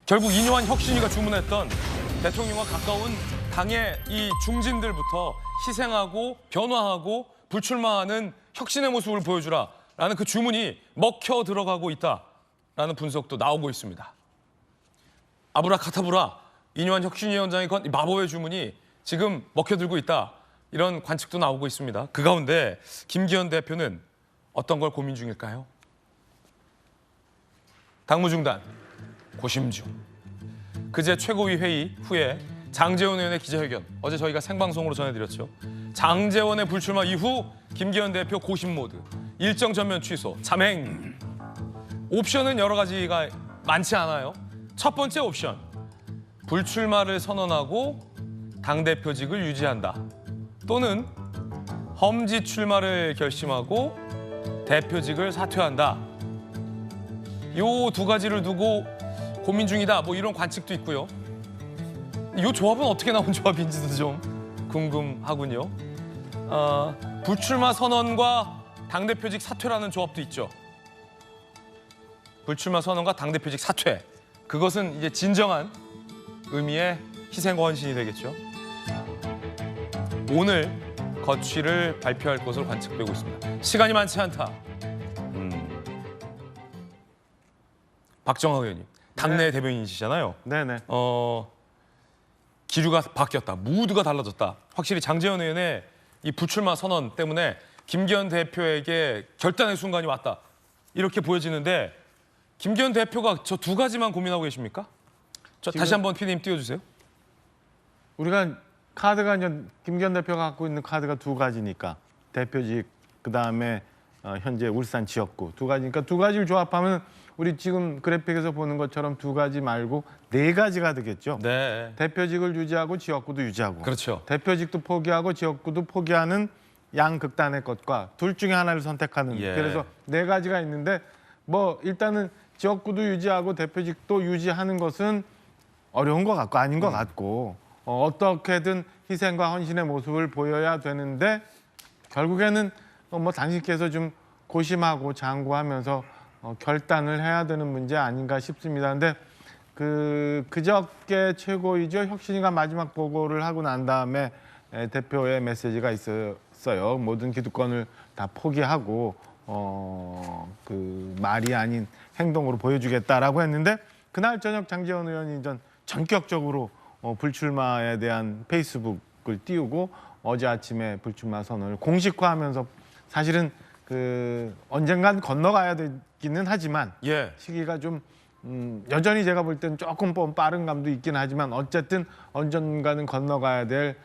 결국 이뇨한 혁신위가 주문했던 대통령과 가까운 당의 이 중진들부터 희생하고 변화하고 불출마하는 혁신의 모습을 보여주라라는 그 주문이 먹혀 들어가고 있다라는 분석도 나오고 있습니다. 아브라카타브라 이뇨한 혁신위원장의 건 마법의 주문이 지금 먹혀들고 있다. 이런 관측도 나오고 있습니다. 그 가운데 김기현 대표는 어떤 걸 고민 중일까요? 당무 중단, 고심 중. 그제 최고위 회의 후에 장제원 의원의 기자회견, 어제 저희가 생방송으로 전해드렸죠. 장제원의 불출마 이후 김기현 대표 고심 모드, 일정 전면 취소, 잠행. 옵션은 여러 가지가 많지 않아요. 첫 번째 옵션, 불출마를 선언하고 당대표직을 유지한다. 또는 험지 출마를 결심하고 대표직을 사퇴한다. 요 두 가지를 두고 고민 중이다. 뭐 이런 관측도 있고요. 이 조합은 어떻게 나온 조합인지도 좀 궁금하군요. 불출마 선언과 당대표직 사퇴라는 조합도 있죠. 불출마 선언과 당대표직 사퇴. 그것은 이제 진정한 의미의 희생과 헌신이 되겠죠. 오늘 거취를 발표할 것으로 관측되고 있습니다. 시간이 많지 않다. 박정하 의원님, 당내 네. 대변인이시잖아요. 네네. 기류가 바뀌었다. 무드가 달라졌다. 확실히 장제원 의원의 이 불출마 선언 때문에 김기현 대표에게 결단의 순간이 왔다. 이렇게 보여지는데 김기현 대표가 저 두 가지만 고민하고 계십니까? 다시 한번 PD님 띄워주세요. 우리가 카드가 이제 김기현 대표가 갖고 있는 카드가 두 가지니까 대표직 그다음에 현재 울산 지역구 두 가지니까 두 가지를 조합하면 우리 지금 그래픽에서 보는 것처럼 두 가지 말고 네 가지가 되겠죠. 네. 대표직을 유지하고 지역구도 유지하고. 그렇죠. 대표직도 포기하고 지역구도 포기하는 양극단의 것과 둘 중에 하나를 선택하는. 예. 그래서 네 가지가 있는데 뭐 일단은 지역구도 유지하고 대표직도 유지하는 것은 어려운 것 같고 아닌 것 같고 어떻게든 희생과 헌신의 모습을 보여야 되는데 결국에는 뭐 당신께서 좀 고심하고 장구하면서 결단을 해야 되는 문제 아닌가 싶습니다. 근데 그저께 최고위죠. 혁신위가 마지막 보고를 하고 난 다음에 대표의 메시지가 있었어요. 모든 기득권을 다 포기하고 그 말이 아닌 행동으로 보여주겠다라고 했는데 그날 저녁 장제원 의원이 전격적으로 불출마에 대한 페이스북을 띄우고 어제 아침에 불출마 선언을 공식화하면서 사실은 언젠간 건너가야 되기는 하지만 예. 시기가 좀 여전히 제가 볼 때는 조금 빠른 감도 있긴 하지만 어쨌든 언젠가는 건너가야 될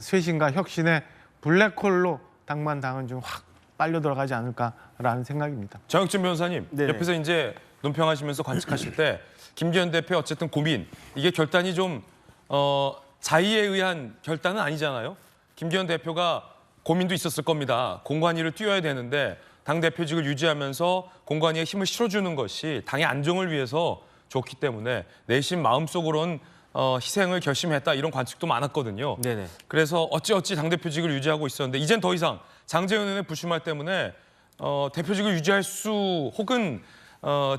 쇄신과 혁신의 블랙홀로 당만 좀 확 빨려 들어가지 않을까라는 생각입니다. 정혁진 변호사님, 네네. 옆에서 이제 논평하시면서 관측하실 때 김기현 대표 어쨌든 고민, 이게 결단이 좀 자의에 의한 결단은 아니잖아요. 김기현 대표가 고민도 있었을 겁니다. 공관위를 뛰어야 되는데 당대표직을 유지하면서 공관위에 힘을 실어주는 것이 당의 안정을 위해서 좋기 때문에 내심 마음속으로는 희생을 결심했다 이런 관측도 많았거든요. 네네. 그래서 어찌어찌 당대표직을 유지하고 있었는데 이젠 더 이상 장제원 의원의 불출마 때문에 대표직을 유지할 수 혹은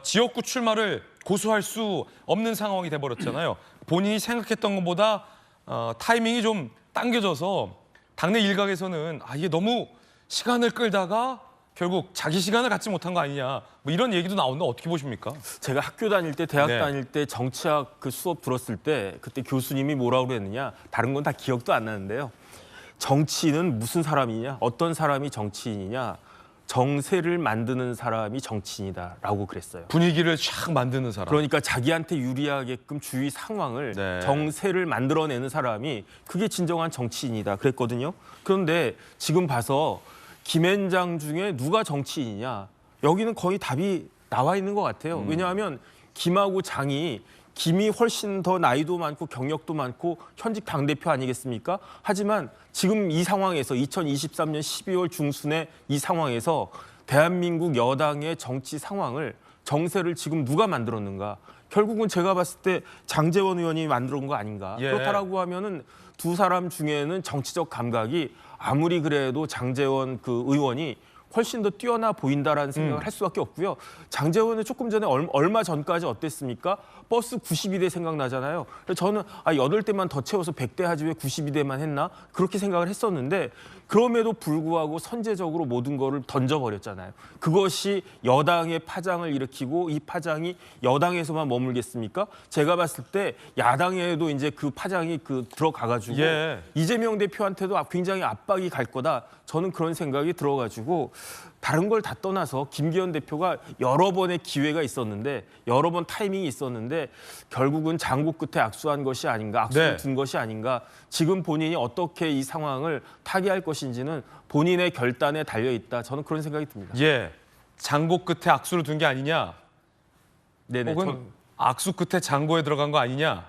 지역구 출마를 고수할 수 없는 상황이 돼버렸잖아요. 본인이 생각했던 것보다 타이밍이 좀 당겨져서 당내 일각에서는 이게 너무 시간을 끌다가 결국 자기 시간을 갖지 못한 거 아니냐 뭐 이런 얘기도 나오는데 어떻게 보십니까? 제가 학교 다닐 때, 대학 네. 다닐 때 정치학 그 수업 들었을 때 그때 교수님이 뭐라고 그랬느냐, 다른 건 다 기억도 안 나는데요. 정치인은 무슨 사람이냐, 어떤 사람이 정치인이냐, 정세를 만드는 사람이 정치인이다라고 그랬어요. 분위기를 쫙 만드는 사람. 그러니까 자기한테 유리하게끔 주위 상황을 네. 정세를 만들어내는 사람이 그게 진정한 정치인이다 그랬거든요. 그런데 지금 봐서 김앤장 중에 누가 정치인이냐, 여기는 거의 답이 나와 있는 것 같아요. 왜냐하면 김하고 장이 김이 훨씬 더 나이도 많고 경력도 많고 현직 당대표 아니겠습니까? 하지만 지금 이 상황에서 2023년 12월 중순에 이 상황에서 대한민국 여당의 정치 상황을, 정세를 지금 누가 만들었는가? 결국은 제가 봤을 때 장제원 의원이 만들어 온 거 아닌가? 예. 그렇다라고 하면은 두 사람 중에는 정치적 감각이 아무리 그래도 장제원 그 의원이 훨씬 더 뛰어나 보인다라는 생각을 할 수밖에 없고요. 장제원은 조금 전에 얼마 전까지 어땠습니까? 버스 92대 생각나잖아요. 그래서 저는 8대만 더 채워서 100대 하지 왜 92대만 했나? 그렇게 생각을 했었는데 그럼에도 불구하고 선제적으로 모든 거를 던져버렸잖아요. 그것이 여당의 파장을 일으키고 이 파장이 여당에서만 머물겠습니까? 제가 봤을 때 야당에도 이제 그 파장이 들어가가지고 예. 이재명 대표한테도 굉장히 압박이 갈 거다. 저는 그런 생각이 들어가지고 다른 걸 다 떠나서 김기현 대표가 여러 번의 기회가 있었는데 여러 번 타이밍이 있었는데 결국은 장고 끝에 악수한 것이 아닌가, 악수를 네. 둔 것이 아닌가. 지금 본인이 어떻게 이 상황을 타개할 것인지는 본인의 결단에 달려 있다. 저는 그런 생각이 듭니다. 예. 장고 끝에 악수를 둔 게 아니냐? 네네. 혹은 악수 끝에 장고에 들어간 거 아니냐?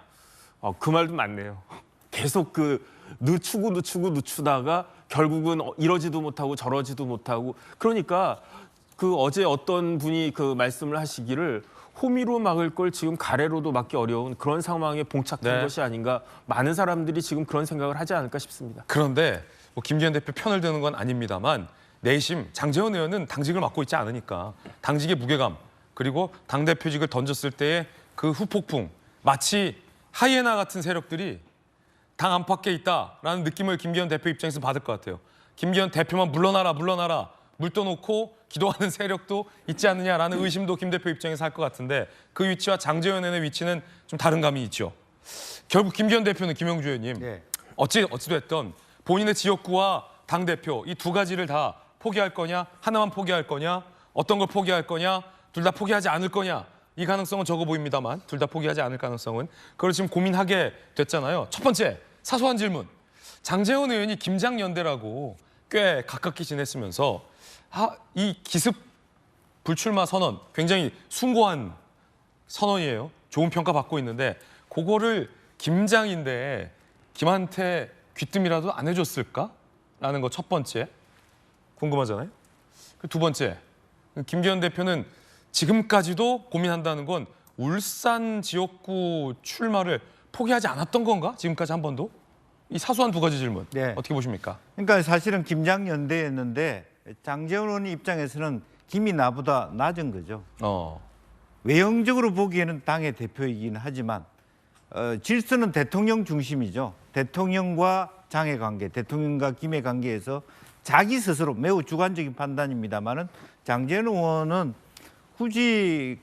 그 말도 맞네요. 계속 늦추다가 결국은 이러지도 못하고 저러지도 못하고 그러니까 어제 어떤 분이 말씀을 하시기를 호미로 막을 걸 지금 가래로도 막기 어려운 그런 상황에 봉착한 네. 것이 아닌가. 많은 사람들이 지금 그런 생각을 하지 않을까 싶습니다. 그런데 뭐 김기현 대표 편을 드는 건 아닙니다만 내심 장제원 의원은 당직을 맡고 있지 않으니까 당직의 무게감 그리고 당대표직을 던졌을 때의 그 후폭풍 마치 하이에나 같은 세력들이 당 안팎에 있다라는 느낌을 김기현 대표 입장에서 받을 것 같아요. 김기현 대표만 물러나라 물 떠놓고 기도하는 세력도 있지 않느냐라는 의심도 김 대표 입장에서 할 것 같은데 그 위치와 장제원 의원의 위치는 좀 다른 감이 있죠. 결국 김기현 대표는 김영주 의원님 네. 어찌됐든 본인의 지역구와 당대표 이 두 가지를 다 포기할 거냐 하나만 포기할 거냐 어떤 걸 포기할 거냐 둘 다 포기하지 않을 거냐 이 가능성은 적어 보입니다만 둘 다 포기하지 않을 가능성은 그걸 지금 고민하게 됐잖아요. 첫 번째 사소한 질문. 장제원 의원이 김장연대라고 꽤 가깝게 지냈으면서 이 기습 불출마 선언 굉장히 숭고한 선언이에요. 좋은 평가 받고 있는데 그거를 김장인데 김한테 귀뜸이라도 안 해줬을까라는 거 첫 번째 궁금하잖아요. 두 번째 김기현 대표는 지금까지도 고민한다는 건 울산 지역구 출마를 포기하지 않았던 건가? 지금까지 한 번도? 이 사소한 두 가지 질문 네. 어떻게 보십니까? 그러니까 사실은 김장연대였는데 장제원 의원 입장에서는 김이 나보다 낮은 거죠. 외형적으로 보기에는 당의 대표이긴 하지만 질서는 대통령 중심이죠. 대통령과 장의 관계, 대통령과 김의 관계에서 자기 스스로 매우 주관적인 판단입니다만은 장제원 의원은 굳이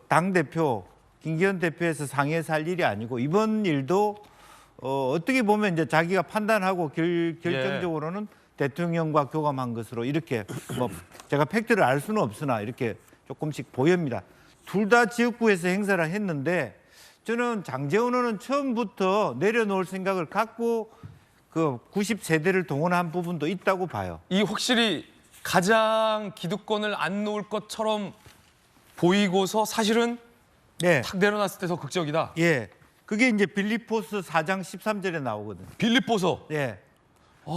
당 대표 김기현 대표에서 상해 살 일이 아니고 이번 일도 어떻게 보면 이제 자기가 판단하고 결정적으로는 대통령과 교감한 것으로 이렇게 뭐 제가 팩트를 알 수는 없으나 이렇게 조금씩 보입니다. 둘 다 지역구에서 행사를 했는데 저는 장제원 의원은 처음부터 내려놓을 생각을 갖고 90세대를 동원한 부분도 있다고 봐요. 이 확실히 가장 기득권을 안 놓을 것처럼 보이고서 사실은 네. 탁 내려놨을 때 더 극적이다. 예. 그게 이제 빌립보스 4장 13절에 나오거든요. 빌립보서. 예.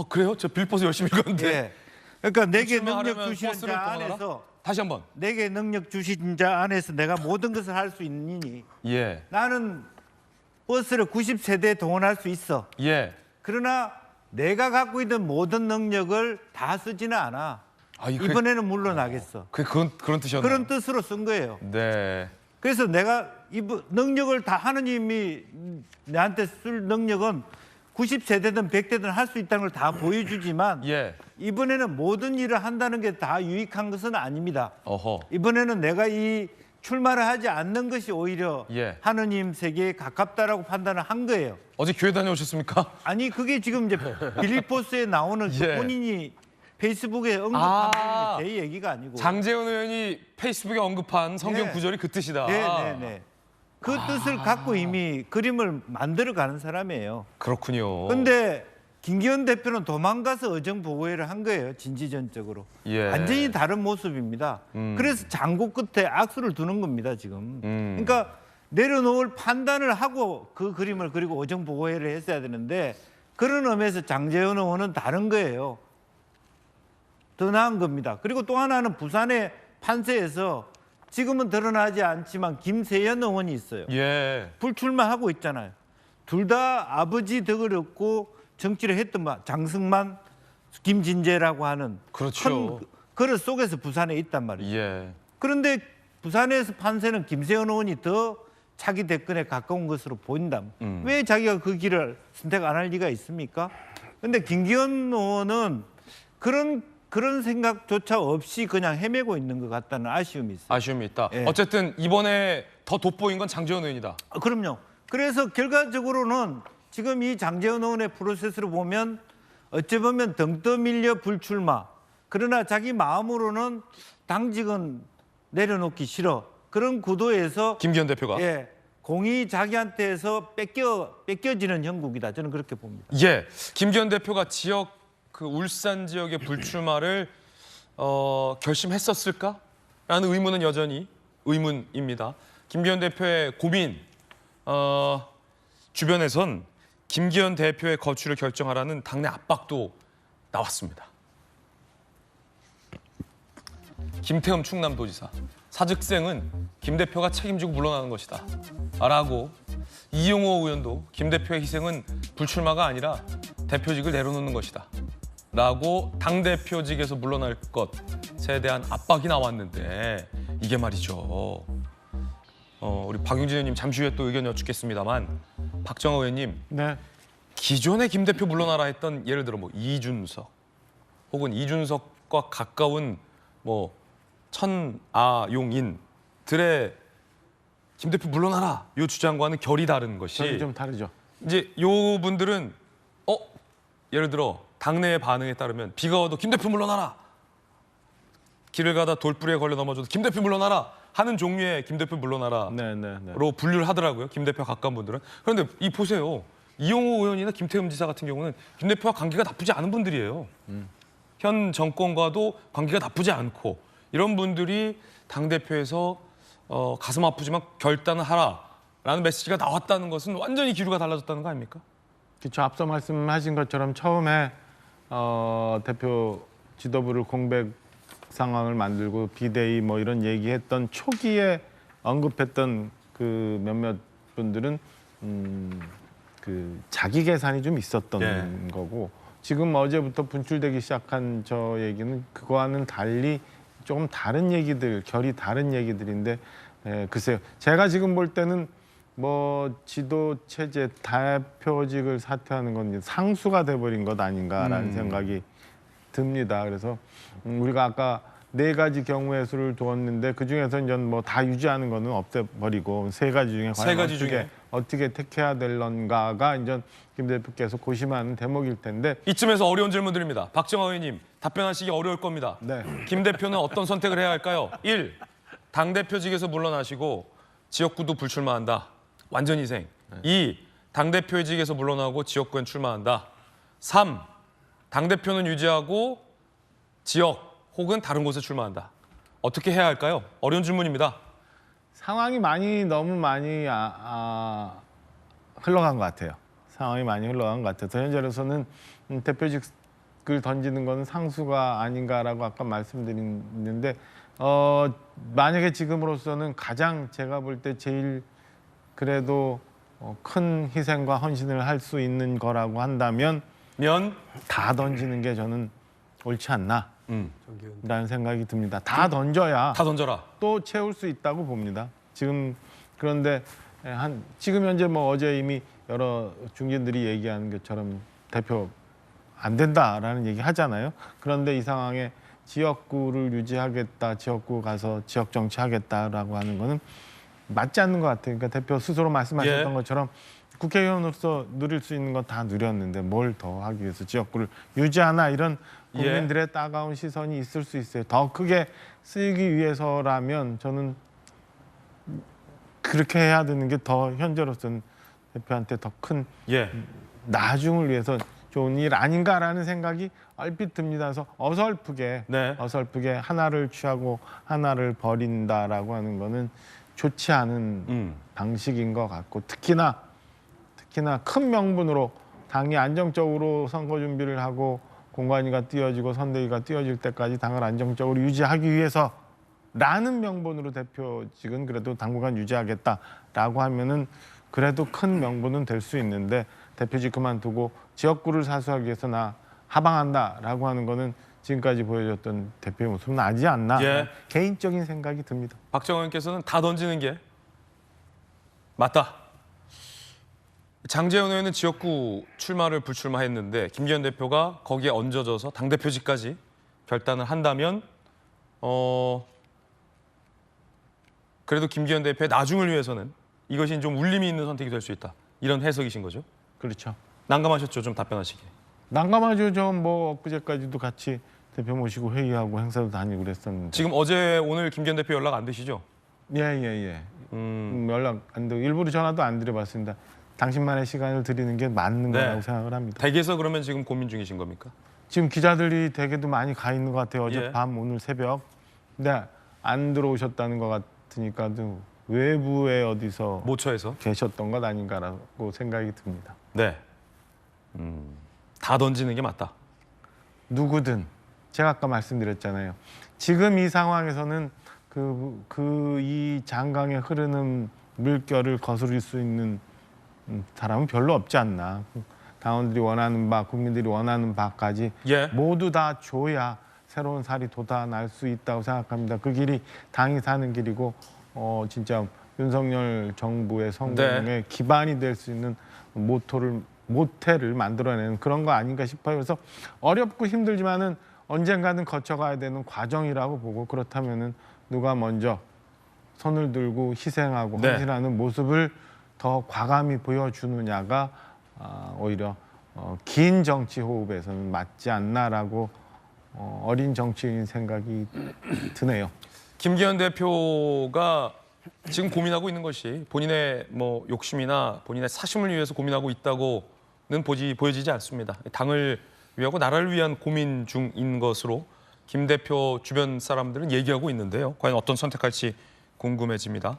그래요? 저 빌립보서 열심히 읽었는데. 예. 그러니까 내게 출마하려면 능력 주신 버스를 자 떠나라? 안에서 다시 한번. 내게 능력 주신 자 안에서 내가 모든 것을 할 수 있느니 예. 나는 버스를 90세대에 동원할 수 있어. 예. 그러나 내가 갖고 있는 모든 능력을 다 쓰지는 않아. 이번에는 물러나겠어. 그런 뜻이었나요? 그런 뜻으로 쓴 거예요. 네. 그래서 내가 능력을 다 하느님이 내한테 쓸 능력은 90세대든 100대든 할 수 있다는 걸 다 보여주지만 예. 이번에는 모든 일을 한다는 게 다 유익한 것은 아닙니다. 어허. 이번에는 내가 이 출마를 하지 않는 것이 오히려 예. 하느님 세계에 가깝다라고 판단을 한 거예요. 어제 교회 다녀오셨습니까? 아니 그게 지금 이제 빌립보스에 나오는 예. 본인이 페이스북에 언급한 제 얘기가 아니고 장제원 의원이 페이스북에 언급한 성경 네. 구절이 그 뜻이다. 네네네. 그 뜻을 갖고 이미 그림을 만들어가는 사람이에요. 그렇군요. 근데 김기현 대표는 도망가서 의정보고회를 한 거예요. 진지전적으로. 예. 완전히 다른 모습입니다. 그래서 장고 끝에 악수를 두는 겁니다. 지금. 그러니까 내려놓을 판단을 하고 그 그림을 그리고 의정보고회를 했어야 되는데 그런 의미에서 장제원 의원은 다른 거예요. 더 나은 겁니다. 그리고 또 하나는 부산의 판세에서 지금은 드러나지 않지만 김세연 의원이 있어요. 예. 불출마하고 있잖아요. 둘 다 아버지 덕을 얻고 정치를 했던 장승만, 김진재라고 하는 그렇죠. 그릇 속에서 부산에 있단 말이죠. 예. 그런데 부산에서 판세는 김세현 의원이 더 차기 대권에 가까운 것으로 보인다. 왜 자기가 그 길을 선택 안 할 리가 있습니까? 근데 김기현 의원은 그런 생각조차 없이 그냥 헤매고 있는 것 같다는 아쉬움이 있어요. 아쉬움이 있다. 예. 어쨌든 이번에 더 돋보인 건 장제원 의원이다. 그럼요. 그래서 결과적으로는 지금 이 장제원 의원의 프로세스를 보면 어찌 보면 등 떠밀려 불출마. 그러나 자기 마음으로는 당직은 내려놓기 싫어. 그런 구도에서 김기현 대표가. 예, 공이 자기한테서 뺏겨지는 형국이다. 저는 그렇게 봅니다. 예. 김기현 대표가 지역 그 울산 지역의 불출마를 결심했었을까? 라는 의문은 여전히 의문입니다. 김기현 대표의 고민 주변에선 김기현 대표의 거취를 결정하라는 당내 압박도 나왔습니다. 김태흠 충남도지사 사직생은 김 대표가 책임지고 물러나는 것이다 라고 이용호 의원도 김 대표의 희생은 불출마가 아니라 대표직을 내려놓는 것이다 라고 당대표직에서 물러날 것에 대한 압박이 나왔는데 이게 말이죠. 우리 박용진 의원님 잠시 후에 또 의견 여쭙겠습니다만 박정호 의원님 네. 기존에 김 대표 물러나라 했던 예를 들어 뭐 이준석 혹은 이준석과 가까운 뭐 천아용인들의 김 대표 물러나라 요 주장과는 결이 다른 것이 저기 좀 다르죠. 이제 요 분들은 예를 들어 당내의 반응에 따르면 비가 와도 김 대표 물러나라 길을 가다 돌부리에 걸려 넘어져도 김 대표 물러나라 하는 종류의 김 대표 물러나라로 네. 분류를 하더라고요. 김 대표 가까운 분들은. 그런데 이 보세요. 이용호 의원이나 김태흠 지사 같은 경우는 김 대표와 관계가 나쁘지 않은 분들이에요. 현 정권과도 관계가 나쁘지 않고 이런 분들이 당대표에서 가슴 아프지만 결단을 하라라는 메시지가 나왔다는 것은 완전히 기류가 달라졌다는 거 아닙니까? 그렇죠. 앞서 말씀하신 것처럼 처음에 대표 지도부를 공백 상황을 만들고 비대위 뭐 이런 얘기했던 초기에 언급했던 그 몇몇 분들은 그 자기 계산이 좀 있었던 예. 거고 지금 어제부터 분출되기 시작한 저 얘기는 그거와는 달리 조금 다른 얘기들, 결이 다른 얘기들인데 글쎄요. 제가 지금 볼 때는 뭐 지도 체제 대표직을 사퇴하는 건 이제 상수가 돼버린 것 아닌가라는 생각이 듭니다. 그래서 우리가 아까 4가지 경우의 수를 두었는데 그 중에서 이제 뭐 다 유지하는 거는 없애버리고 3가지 중에 세 과연 가지 중에. 어떻게 택해야 될런가가 이제 김 대표께서 고심하는 대목일 텐데 이쯤에서 어려운 질문 드립니다. 박정호 의원님 답변하시기 어려울 겁니다. 네. 김 대표는 어떤 선택을 해야 할까요? 1. 당대표직에서 물러나시고 지역구도 불출마한다. 완전 희생. 2. 당대표직에서 물러나고 지역구엔 출마한다. 3. 당대표는 유지하고 지역 혹은 다른 곳에 출마한다. 어떻게 해야 할까요? 어려운 질문입니다. 상황이 너무 많이 흘러간 것 같아요. 상황이 많이 흘러간 것 같아서 현재로서는 대표직을 던지는 건 상수가 아닌가라고 아까 말씀드렸는데 만약에 지금으로서는 가장 제가 볼 때 제일 그래도 큰 희생과 헌신을 할 수 있는 거라고 한다면 다 던지는 게 저는 옳지 않나 라는 생각이 듭니다. 다 던져야 다 던져라. 또 채울 수 있다고 봅니다. 지금 그런데 지금 현재 뭐 어제 이미 여러 중진들이 얘기하는 것처럼 대표 안 된다라는 얘기 하잖아요. 그런데 이 상황에 지역구를 유지하겠다, 지역구 가서 지역 정치하겠다라고 하는 거는 맞지 않는 것 같아요. 그러니까 대표 스스로 말씀하셨던 예. 것처럼 국회의원으로서 누릴 수 있는 건 다 누렸는데 뭘 더 하기 위해서 지역구를 유지하나 이런 국민들의 따가운 시선이 있을 수 있어요. 더 크게 쓰이기 위해서라면 저는 그렇게 해야 되는 게 더 현재로서는 대표한테 더 큰 예. 나중을 위해서 좋은 일 아닌가라는 생각이 얼핏 듭니다. 그래서 어설프게 하나를 취하고 하나를 버린다라고 하는 거는 좋지 않은 방식인 것 같고 특히나 큰 명분으로 당이 안정적으로 선거 준비를 하고 공관위가 띄어지고 선대위가 띄어질 때까지 당을 안정적으로 유지하기 위해서라는 명분으로 대표직은 그래도 당분간 유지하겠다라고 하면은 그래도 큰 명분은 될 수 있는데 대표직 그만두고 지역구를 사수하기 위해서 나 하방한다라고 하는 거는 지금까지 보여줬던 대표의 모습은 나지 않나 예. 개인적인 생각이 듭니다. 박정원 의원께서는 다 던지는 게 맞다. 장제원 의원은 지역구 출마를 불출마했는데 김기현 대표가 거기에 얹어져서 당대표직까지 결단을 한다면 그래도 김기현 대표의 나중을 위해서는 이것이 좀 울림이 있는 선택이 될 수 있다. 이런 해석이신 거죠? 그렇죠. 난감하셨죠? 좀 답변하시기. 난감하죠. 저 엊그제까지도 같이 대표 모시고 회의하고 행사도 다니고 그랬었는데. 지금 어제 오늘 김기현 대표 연락 안 되시죠? 예. 연락 안 되고 일부러 전화도 안 드려봤습니다. 당신만의 시간을 드리는 게 맞는 네. 거라고 생각을 합니다. 댁에서 그러면 지금 고민 중이신 겁니까? 지금 기자들이 댁에도 많이 가 있는 것 같아요. 예. 어젯밤 오늘 새벽. 근데 안 들어오셨다는 것 같으니까도 외부에 어디서 모처에서. 계셨던 것 아닌가라고 생각이 듭니다. 네. 다 던지는 게 맞다. 누구든 제가 아까 말씀드렸잖아요. 지금 이 상황에서는 이 장강에 흐르는 물결을 거스릴 수 있는 사람은 별로 없지 않나. 당원들이 원하는 바, 국민들이 원하는 바까지 예. 모두 다 줘야 새로운 살이 돋아날 수 있다고 생각합니다. 그 길이 당이 사는 길이고 진짜 윤석열 정부의 성공에 기반이 될 수 있는 모태를 만들어내는 그런 거 아닌가 싶어요. 그래서 어렵고 힘들지만은 언젠가는 거쳐가야 되는 과정이라고 보고 그렇다면은 누가 먼저 손을 들고 희생하고 네. 헌신하는 모습을 더 과감히 보여주느냐가 오히려 긴 정치 호흡에서는 맞지 않나라고 어린 정치인 생각이 드네요. 김기현 대표가 지금 고민하고 있는 것이 본인의 뭐 욕심이나 본인의 사심을 위해서 고민하고 있다고는 보여지지 않습니다. 당을 위하고 나라를 위한 고민 중인 것으로 김 대표 주변 사람들은 얘기하고 있는데요. 과연 어떤 선택할지 궁금해집니다.